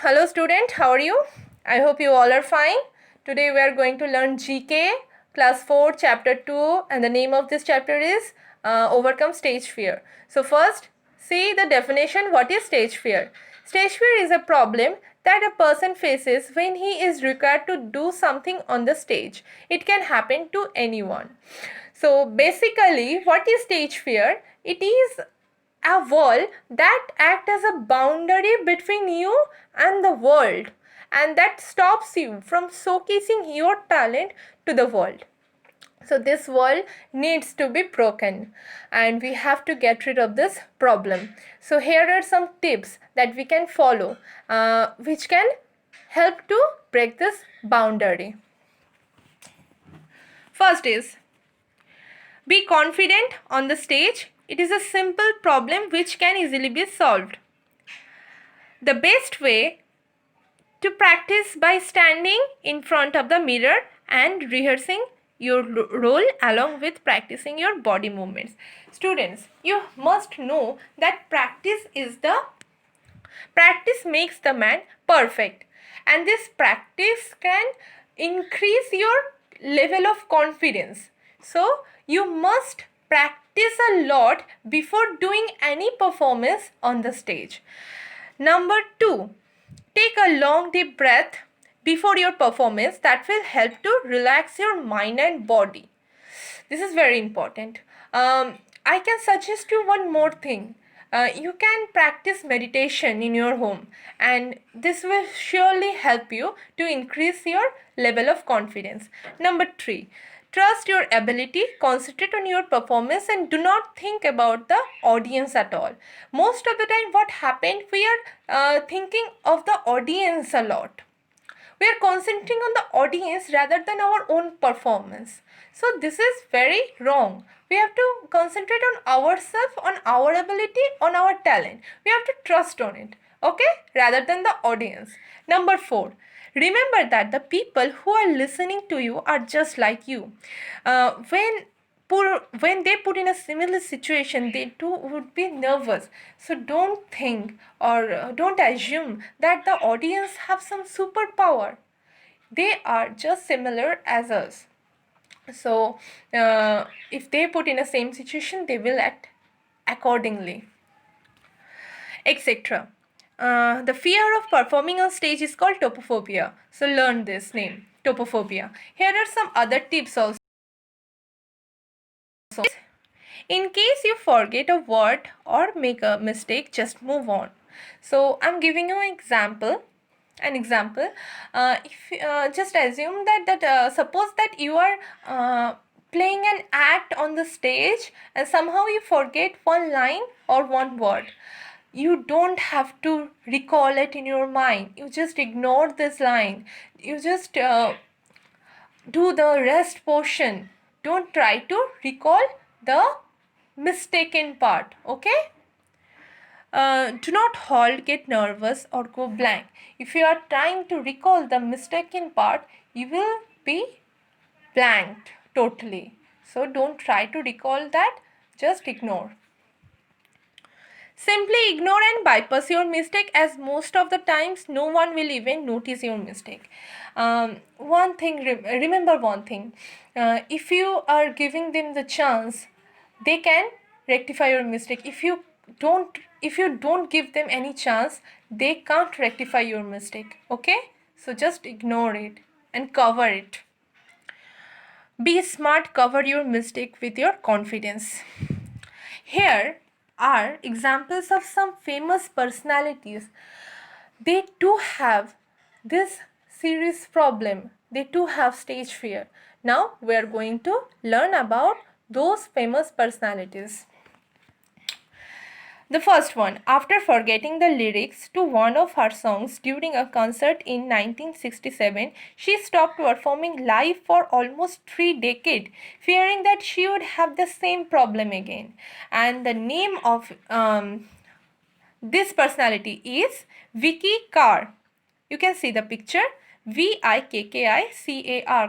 Hello student, how are you? I hope you all are fine. Today we are going to learn GK class 4 chapter 2 and the name of this chapter is Overcome Stage Fear. So first see the definition. What is stage fear? Stage fear is a problem that a person faces when he is required to do something on the stage. It can happen to anyone. So basically what is stage fear? It is a wall that acts as a boundary between you and the world, and that stops you from showcasing your talent to the world. So this wall needs to be broken and we have to get rid of this problem. So here are some tips that we can follow which can help to break this boundary. First is, be confident on the stage. It is a simple problem which can easily be solved. The best way to practice by standing in front of the mirror and rehearsing your role along with practicing your body movements. Students, you must know that practice makes the man perfect, and this practice can increase your level of confidence. So you must practice a lot before doing any performance on the stage. Number 2, take a long deep breath before your performance. That will help to relax your mind and body. This is very important. I can suggest you one more thing. You can practice meditation in your home, and this will surely help you to increase your level of confidence. Number 3, trust your ability, concentrate on your performance, and do not think about the audience at all. Most of the time what happened, we are thinking of the audience a lot. We are concentrating on the audience rather than our own performance. So this is very wrong. We have to concentrate on ourselves, on our ability, on our talent. We have to trust on it, okay, rather than the audience. Number 4, remember that the people who are listening to you are just like you. When they put in a similar situation, they too would be nervous. So don't think or don't assume that the audience have some superpower. They are just similar as us. So if they put in a same situation, they will act accordingly, etc. The fear of performing on stage is called topophobia. So learn this name, topophobia. Here are some other tips also. In case you forget a word or make a mistake, just move on. So I'm giving you an example. If just assume that suppose that you are playing an act on the stage and somehow you forget one line or one word. You don't have to recall it in your mind. You just ignore this line. You just do the rest portion. Don't try to recall the mistaken part, okay? Do not halt, get nervous, or go blank. If you are trying to recall the mistaken part, you will be blanked totally. So don't try to recall that, just ignore. Simply ignore and bypass your mistake, as most of the times no one will even notice your mistake. One thing, remember one thing, if you are giving them the chance, they can rectify your mistake. If you don't give them any chance, they can't rectify your mistake, okay? So just ignore it and cover it. Be smart, cover your mistake with your confidence. Here are examples of some famous personalities. They too have this serious problem. They too have stage fear. Now we are going to learn about those famous personalities. The first one, after forgetting the lyrics to one of her songs during a concert in 1967, she stopped performing live for almost 3 decades, fearing that she would have the same problem again. And the name of this personality is Vicky Carr. You can see the picture, Vikkicar,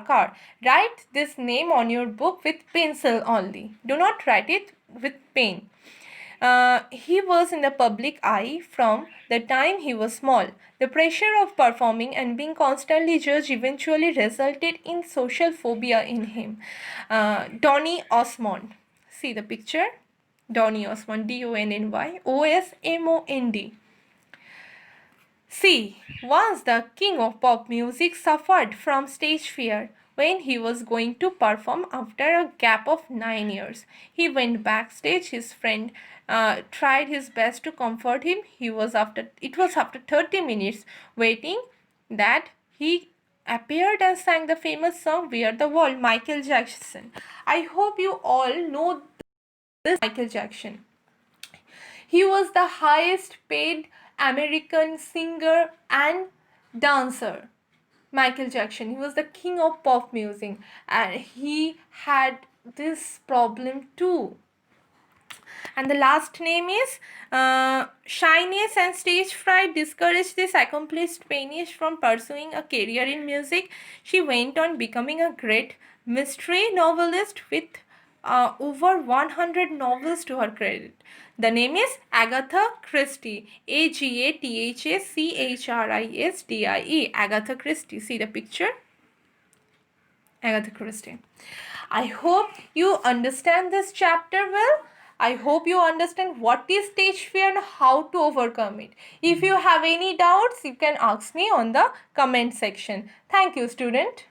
Carr. Write this name on your book with pencil only. Do not write it with pen. He was in the public eye from the time he was small. The pressure of performing and being constantly judged eventually resulted in social phobia in him. Donny Osmond. See the picture? Donny Osmond, Donny Osmond. See, once the king of pop music suffered from stage fear when he was going to perform after a gap of 9 years. He went backstage. His friend tried his best to comfort him. It was after 30 minutes waiting that he appeared and sang the famous song We Are the World, Michael Jackson. I hope you all know this Michael Jackson. He was the highest paid American singer and dancer. Michael Jackson. He was the king of pop music and he had this problem too. And the last name is shyness and stage fright discouraged this accomplished pianist from pursuing a career in music. She went on becoming a great mystery novelist with over 100 novels to her credit. The name is Agatha Christie. Agathachristie. Agatha Christie. See the picture? Agatha Christie. I hope you understand this chapter well. I hope you understand what is stage fear and how to overcome it. If you have any doubts, you can ask me on the comment section. Thank you, student.